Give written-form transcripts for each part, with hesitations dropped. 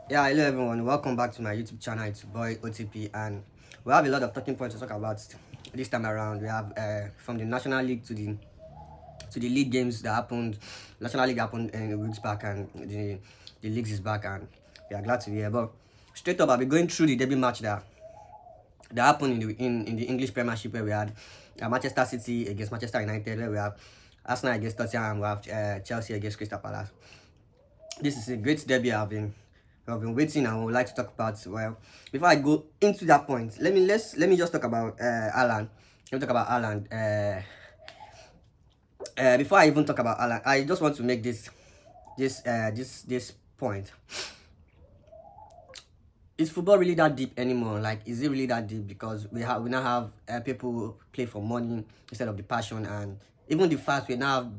Yeah, hello everyone. Welcome back to my YouTube channel. It's your boy OTP, and we have a lot of talking points to talk about this time around. We have from the National League to the league games that happened. National League happened weeks back, and the leagues is back, and we are glad to be here. But straight up, I'll be going through the debut match that happened in the English Premiership, where we had Manchester City against Manchester United, where we have Arsenal against Tottenham, and we have Chelsea against Crystal Palace. This is a great debut I've been waiting and would like to talk about. Well, before I go into that point, let me just talk about Alan. Let me talk about Alan. Before I even talk about Alan, I just want to make this point. Is football really that deep anymore? Like, is it really that deep? Because we now have people who play for money instead of the passion, and even the fact we now have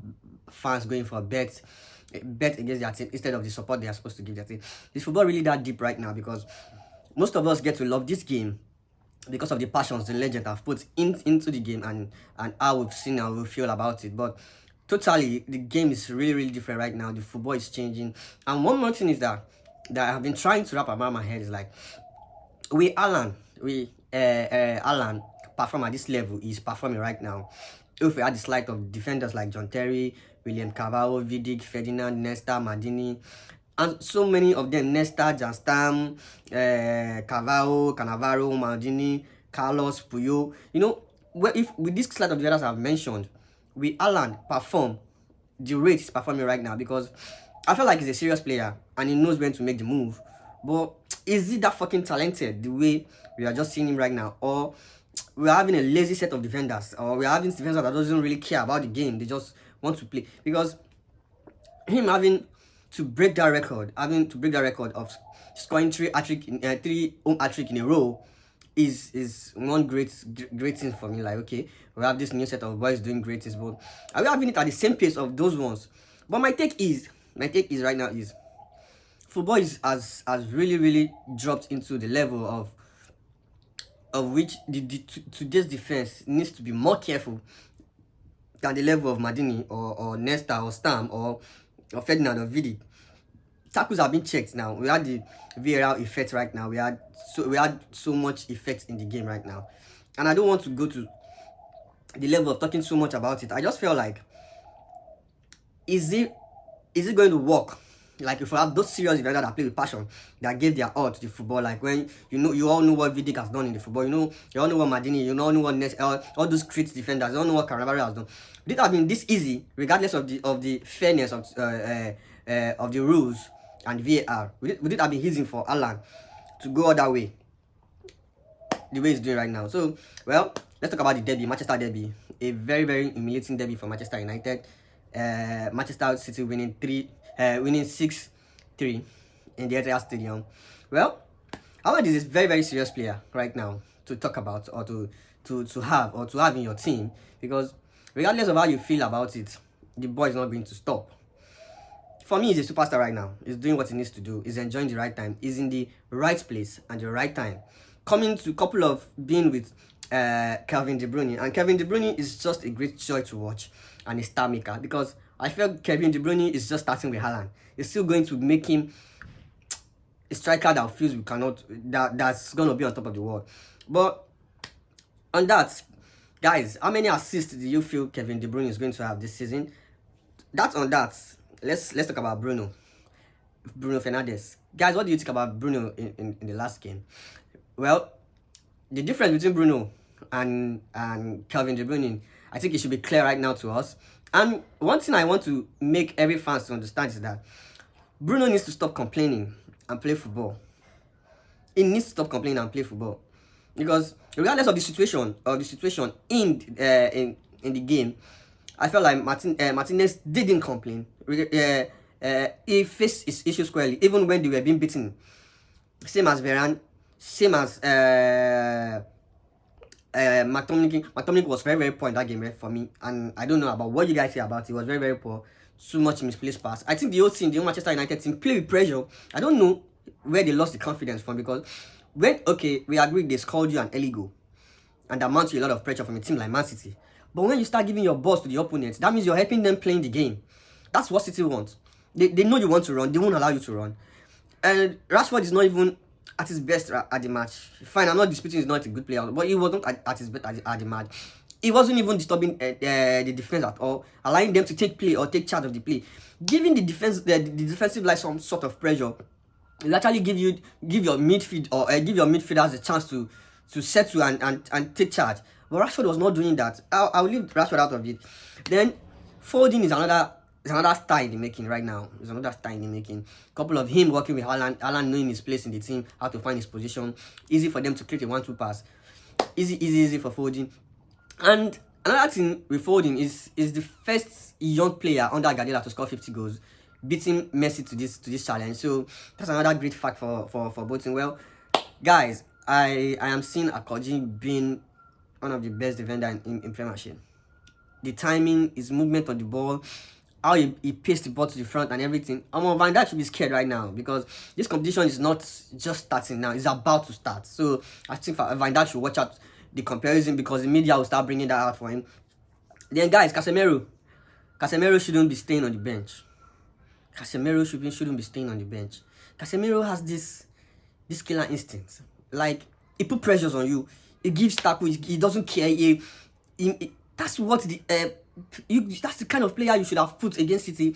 fans going for bet against their team instead of the support they are supposed to give their team. Is football really that deep right now? Because most of us get to love this game because of the passions the legend have put into the game, and how we've seen and we feel about it. But totally, the game is really different right now. The football is changing, and one more thing is that I have been trying to wrap around my head is like, Alan perform at this level is performing right now. If we had the slide of defenders like John Terry, William Carvalho, Vidic, Ferdinand, Nesta, Madini, and so many of them, Nesta, Janstam, Carvalho, Cannavaro, Maldini, Carlos, Puyo. If with this slide of defenders I've mentioned, Alan perform the rate he's performing right now, because I feel like he's a serious player and he knows when to make the move. But is he that fucking talented the way we are just seeing him right now? Or we're having a lazy set of defenders, or we're having defenders that doesn't really care about the game, they just want to play? Because him having to break that record of scoring three home hat-trick in a row is one great thing for me. Like, okay, we have this new set of boys doing great things, but are we having it at the same pace of those ones? But my take is right now is football has really dropped into the level of which today's defense needs to be more careful than the level of Madini or Nesta or Stam or Ferdinand or Vidic. Tackles have been checked now. We had the VAR effect right now. We had so much effect in the game right now, and I don't want to go to the level of talking so much about it. I just feel like, is it going to work? Like, if we have those serious defenders that play with passion, that gave their all to the football, like when you all know what Vidic has done in the football, you all know what Madini, you all know what all those great defenders, you all know what Cannavaro has done. Would it have been this easy, regardless of the fairness of the rules and VAR? Would it have been easy for Alan to go all that way, the way he's doing right now? So, well, let's talk about the derby, Manchester derby. A very humiliating derby for Manchester United. Manchester City winning 6-3 in the Etihad Stadium. Well, Haaland is a very serious player right now to talk about, or to have in your team, because regardless of how you feel about it, the boy is not going to stop. For me, he's a superstar right now. He's doing what he needs to do. He's enjoying the right time. He's in the right place and the right time. Coming to a couple of being with Kevin De Bruyne, and Kevin De Bruyne is just a great joy to watch and a star maker, because I feel Kevin De Bruyne is just starting with Haaland. It's still going to make him a striker that feels that's going to be on top of the world. But on that, guys, how many assists do you feel Kevin De Bruyne is going to have this season? That's on that. Let's talk about Bruno Fernandes. Guys, what do you think about Bruno in the last game? Well, the difference between Bruno and Kevin De Bruyne, I think it should be clear right now to us. And one thing I want to make every fan to understand is that Bruno needs to stop complaining and play football. He needs to stop complaining and play football, because regardless of the situation in the game, I felt like Martinez didn't complain. He faced his issues squarely, even when they were being beaten. Same as Varane, same as McTominay was very poor in that game, right, for me. And I don't know about what you guys say about it. He was very poor. Too much misplaced pass. I think the whole Manchester United team played with pressure. I don't know where they lost the confidence from, because we agree they scored you an early goal, and that mounts you a lot of pressure from a team like Man City. But when you start giving your balls to the opponents, that means you're helping them playing the game. That's what City wants. They know you want to run. They won't allow you to run. And Rashford is not even at his best at the match. Fine, I'm not disputing he's not a good player, but he was not at his best at the match. He wasn't even disturbing the defense at all, allowing them to take play or take charge of the play, giving the defense the defensive line some sort of pressure. It actually give your midfield or give your midfielders a chance to settle and take charge. But Rashford was not doing that. I'll leave Rashford out of it. Then Foden is another star in the making right now. It's another star in the making. Couple of him working with Haaland knowing his place in the team, how to find his position. Easy for them to create a 1-2 pass. Easy for Foden. And another thing with Foden is the first young player under Guardiola to score 50 goals, beating Messi to this challenge. So that's another great fact for Bolton. Well, guys, I am seeing Akoji being one of the best defenders in Premiership. The timing, his movement on the ball, how he paced the ball to the front and everything. Van Dijk should be scared right now because this competition is not just starting now, it's about to start. So I think Van Dijk should watch out the comparison because the media will start bringing that out for him. Then guys, Casemiro shouldn't be staying on the bench. Casemiro shouldn't be staying on the bench. Casemiro has this killer instinct. Like, he put pressures on you. He gives tackles. He doesn't care. That's what that's the kind of player you should have put against City.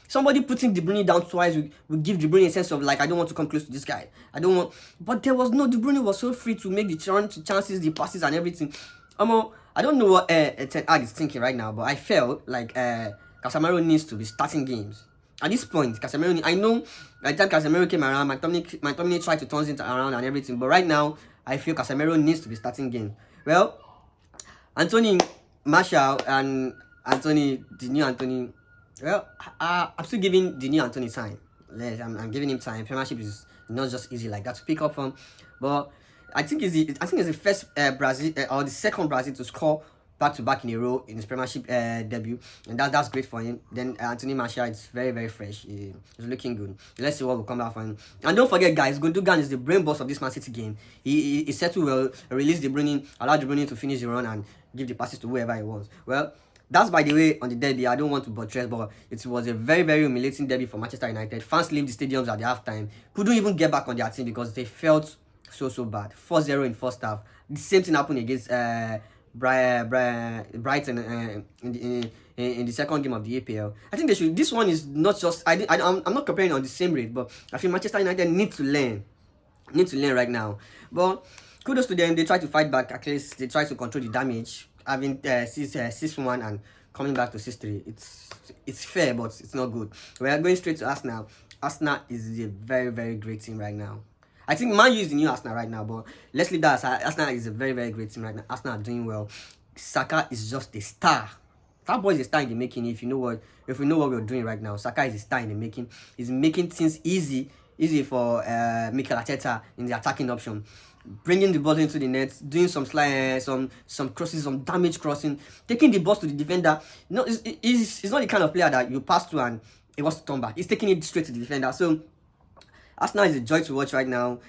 Somebody putting De Bruyne down twice will give De Bruyne a sense of like, I don't want to come close to this guy. I don't want. But there was no. De Bruyne was so free to make the chances, the passes, and everything. I don't know what Ten Hag is thinking right now, but I felt like Casemiro needs to be starting games. At this point, Casemiro, I know by the time Casemiro came around, McTominay tried to turn it around and everything, but right now, I feel Casemiro needs to be starting game. Well, Anthony Martial and the new Anthony, well, I'm still giving the new Anthony time. I'm giving him time. Premiership is not just easy like that to pick up from, but I think it's the first Brazil or the second Brazil to score back-to-back in a row in his Premiership debut, and that's great for him. Then Anthony Martial is very fresh. He's looking good. Let's see what will come out for him. And don't forget, guys, Gundogan is the brain boss of this Man City game. He settled well, released De Bruyne, allowed De Bruyne to finish the run and give the passes to whoever he wants. Well, that's by the way on the derby. I don't want to buttress, but it was a very humiliating derby for Manchester United. Fans left the stadiums at the halftime. Couldn't even get back on their team because they felt so bad. 4-0 in first half. The same thing happened against Brighton in the second game of the APL. I think they should. This one is not just. I'm not comparing on the same rate, but I feel Manchester United need to learn right now. But kudos to them. They try to fight back. At least they try to control the damage, having 6-1 and coming back to 6-3. It's fair, but it's not good. We are going straight to Arsenal. Arsenal is a very great team right now. I think Man U is the new Arsenal right now, but let's leave that aside. Arsenal is a very great team right now. Arsenal are doing well. Saka is just a star. That boy is a star in the making. If we know what we're doing right now, Saka is a star in the making. He's making things easy for Mikel Arteta in the attacking option, bringing the ball into the net, doing some crosses, some damage crossing, taking the ball to the defender. No, he's not the kind of player that you pass to and he wants to turn back. He's taking it straight to the defender. So Arsenal is a joy to watch right now.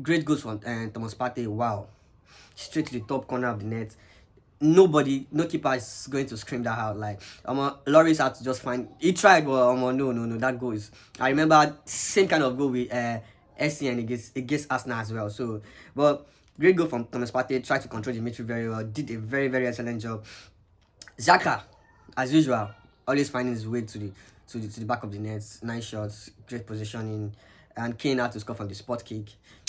Great goals from Thomas Partey. Wow. Straight to the top corner of the net. No keeper is going to scream that out. Like, Lloris had to just find. He tried, but no. That goal is. I remember same kind of goal with SCN against Arsenal as well. So, but great goal from Thomas Partey. Tried to control the midfield very well. Did a very excellent job. Xhaka, as usual, always finding his way to the back of the net. Nice shots, great positioning, and Kane had to score from the spot kick.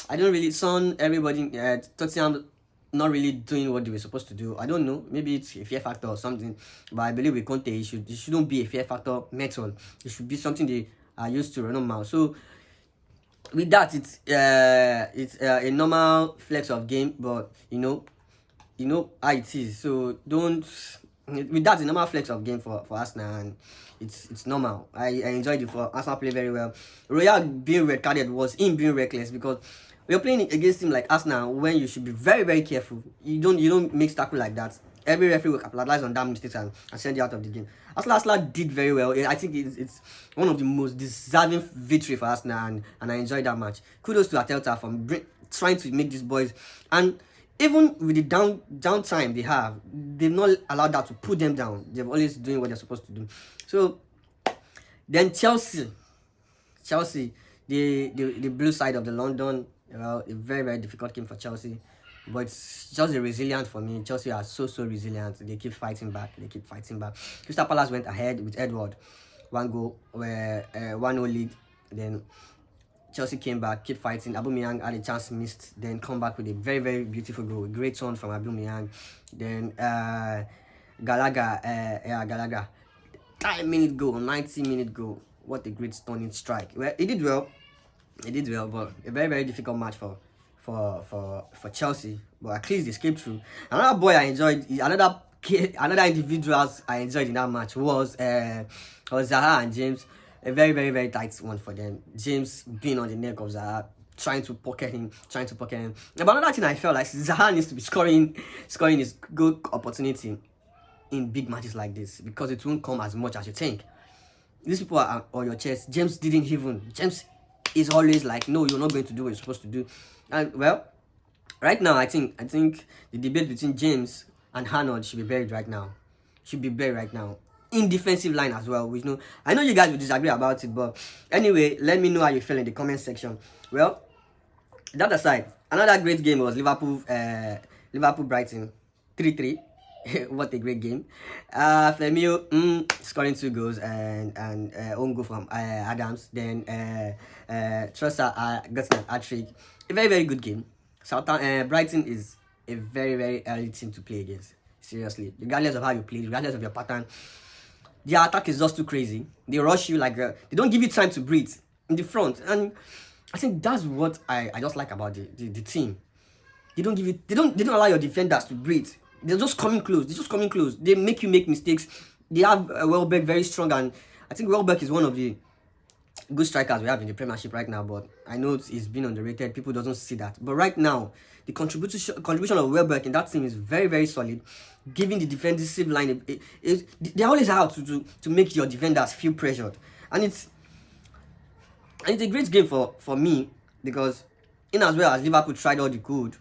I don't really, everybody, Tottenham not really doing what they were supposed to do. I don't know, maybe it's a fear factor or something, but I believe with Conte, it shouldn't be a fear factor method. It should be something they are used to run now. So with that, it's a normal flex of game, but you know how it is. So with that, it's a normal flex of game for Arsenal, and it's normal. I enjoyed it. For Arsenal play very well. Royal being red carded was him being reckless because you're playing against him like Arsenal when you should be very careful. You don't make tackle like that. Every referee will capitalize on that mistakes and send you out of the game. Arsenal did very well. I think it's one of the most deserving victory for Arsenal, and I enjoyed that match. Kudos to Arteta for trying to make these boys, and even with the downtime they have, they've not allowed that to put them down. They're always doing what they're supposed to do. So then Chelsea, the blue side of the London. Well, a very very difficult game for Chelsea, but it's just a resilient for me. Chelsea are so resilient. They keep fighting back. They keep fighting back. Crystal Palace went ahead with Edward, one goal, where 1-0 lead. Then Chelsea came back, keep fighting. Aubameyang had a chance missed, then come back with a very very beautiful goal, great one from Aubameyang. Then Gallagher, Gallagher, 9-minute goal, 90-minute goal. What a great stunning strike. Well, he did well. He did well, but a very very difficult match for Chelsea. But at least they escaped through. Another boy I enjoyed, another individuals I enjoyed in that match was Zaha and James. A very very tight one for them. James being on the neck of Zaha, trying to pocket him. But another thing I felt like Zaha needs to be scoring his good opportunity in big matches like this, because it won't come as much as you think. These people are on your chest. James is always like, no, you're not going to do what you're supposed to do. And well, right now I think the debate between James and Arnold should be buried right now. In defensive line as well, which I know you guys will disagree about it, but anyway, let me know how you feel in the comment section. Well, that aside, another great game was Liverpool Brighton 3-3. What a great game. Firmino scoring 2 goals and own goal from Adams. Then Trossard got an hat-trick. A very very good game. Brighton is a very very early team to play against. Seriously, regardless of how you play, regardless of your pattern, their attack is just too crazy. They rush you like they don't give you time to breathe in the front, and I think that's what I just like about the team. They don't allow your defenders to breathe. They're just coming close. They make you make mistakes. They have Welbeck very strong, and I think Welbeck is one of the good strikers we have in the Premiership right now. But I know it's been underrated. People doesn't see that. But right now, the contribution of Welbeck in that team is very very solid. Giving the defensive line, they're always out to make your defenders feel pressured, and it's a great game for me, because in as well as Liverpool tried all they could,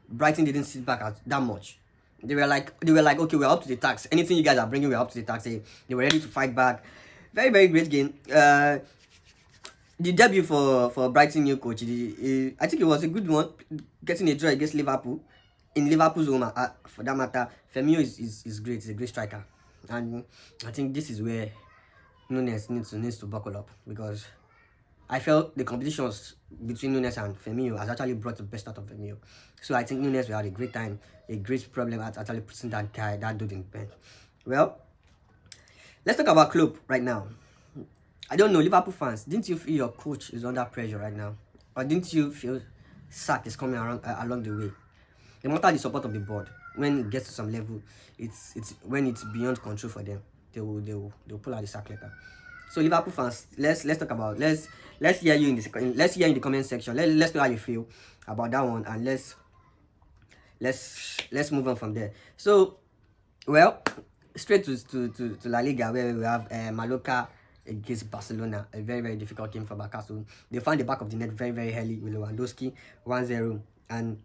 Brighton didn't sit back that much. They were like, okay, we're up to the task. Anything you guys are bringing, we're up to the task. They were ready to fight back. Very, very great game. The debut for Brighton new coach, I think it was a good one, getting a draw against Liverpool in Liverpool's home. For that matter, Firmino is great. He's a great striker, and I think this is where Nunes needs to buckle up, because I felt the competitions between Nunes and Firmino has actually brought the best out of Firmino. So I think Nunes will have a great time, a great problem at actually putting that dude in the bench. Well, let's talk about Klopp right now. I don't know, Liverpool fans, didn't you feel your coach is under pressure right now? Or didn't you feel sack is coming along the way? No matter the support of the board, when it gets to some level, when it's beyond control for them, they'll pull out the sack letter. So Liverpool fans, let's talk about let's hear you in the comment section. Let's know how you feel about that one, and let's move on from there. So, well, straight to La Liga, where we have Mallorca against Barcelona, a very very difficult game for Barca. So they found the back of the net very very early with Lewandowski, 1-0, and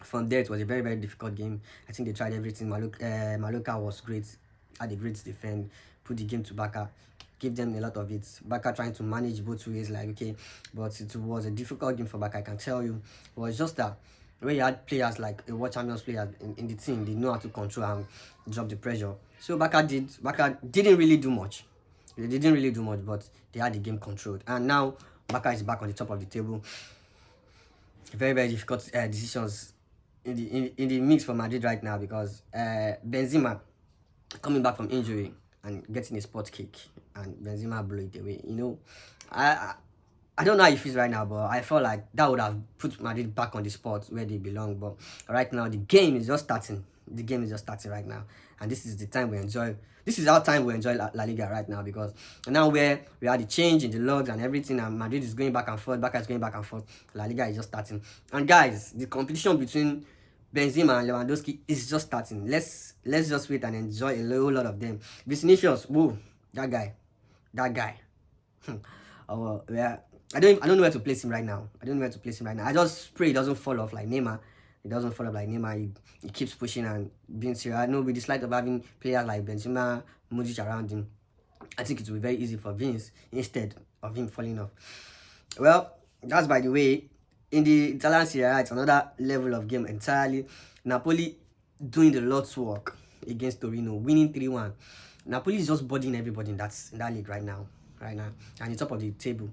from there it was a very very difficult game. I think they tried everything. Mallorca was great, had a great defense, put the game to Barca, give them a lot of it. Barca trying to manage both ways, like, okay, but it was a difficult game for Barca, I can tell you. It was just that when you had players like a World Champions players in the team, they know how to control and drop the pressure. So Barca didn't really do much. They didn't really do much, but they had the game controlled. And now Barca is back on the top of the table. Very very difficult decisions in the mix for Madrid right now, because Benzema coming back from injury and getting a spot kick, and Benzema blew it away. I don't know how it feels right now, but I felt like that would have put Madrid back on the spot where they belong. But right now, the game is just starting. The game is just starting right now, and this is the time we enjoy. This is our time we enjoy La Liga right now, because now where we had the change in the logs and everything, and Madrid is going back and forth, Barca is going back and forth. La Liga is just starting, and guys, the competition between Benzema and Lewandowski is just starting. Let's just wait and enjoy a whole lot of them. Vinicius, whoa, that guy. Oh yeah, I don't know where to place him right now. I just pray he doesn't fall off like Neymar. He keeps pushing and being serious. I know with the slight of having players like Benzema, Modric around him, I think it will be very easy for Vince instead of him falling off. Well, that's by the way. In the Italian Serie A, it's another level of game entirely. Napoli doing the Lord's work against Torino, winning 3-1. Napoli is just bodying everybody in that league right now. And the top of the table.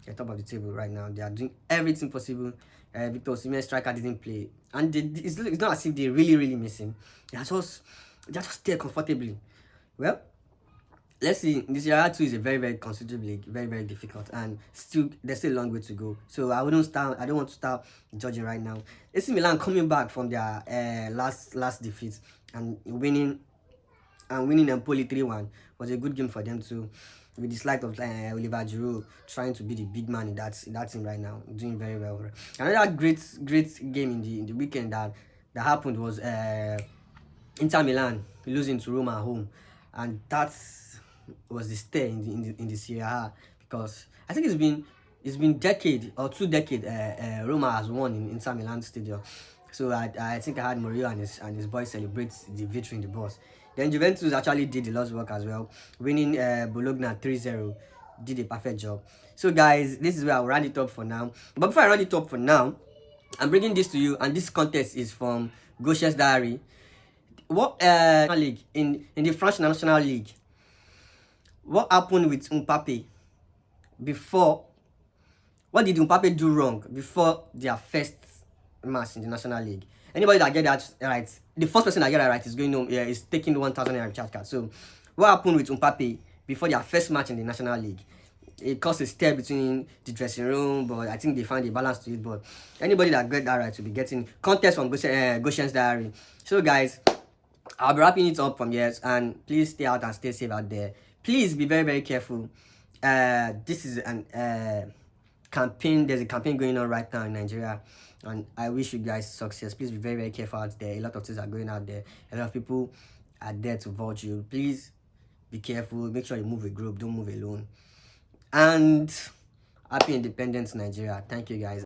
The top of the table right now. They are doing everything possible. Victor Osimhen striker didn't play. And it's not as if they really miss him. They're just there comfortably. Well, let's see. This year 2 is a very considerable league, very difficult, and there's still a long way to go. So I don't want to start judging right now. AC Milan coming back from their last defeat and winning Empoli 3-1 was a good game for them too. With the slight of Oliver Giroud trying to be the big man in that team right now, doing very well. Another great game in the weekend that happened was Inter Milan losing to Roma at home, and that was the stay in the Serie A, because I think it's been decade or 2 decades Roma has won in Inter Milan stadium. So I think I had Mourinho and his boys celebrate the victory in the bus. Then Juventus actually did the Lord's work as well, winning Bologna 3-0. Did a perfect job. So guys, this is where I'll round it up for now. But before I round it up for now, I'm bringing this to you, and this contest is from Goshen's Diary. What league in the French National League? What happened with Mbappe before? What did Mbappe do wrong before their first match in the National League? Anybody that get that right, the first person that get that right is going home. Yeah, is taking 1,000 recharge card. So, what happened with Mbappe before their first match in the National League? It caused a stir between the dressing room, but I think they found a balance to it. But anybody that get that right will be getting contest from Goshen's Diary. So, guys, I'll be wrapping it up from here, and please stay out and stay safe out there. Please be very careful. This is an campaign. There's a campaign going on right now in Nigeria, and I wish you guys success. Please be very careful out there. A lot of things are going out there. A lot of people are there to vote you. Please be careful. Make sure you move a group. Don't move alone. And happy Independence, Nigeria. Thank you, guys.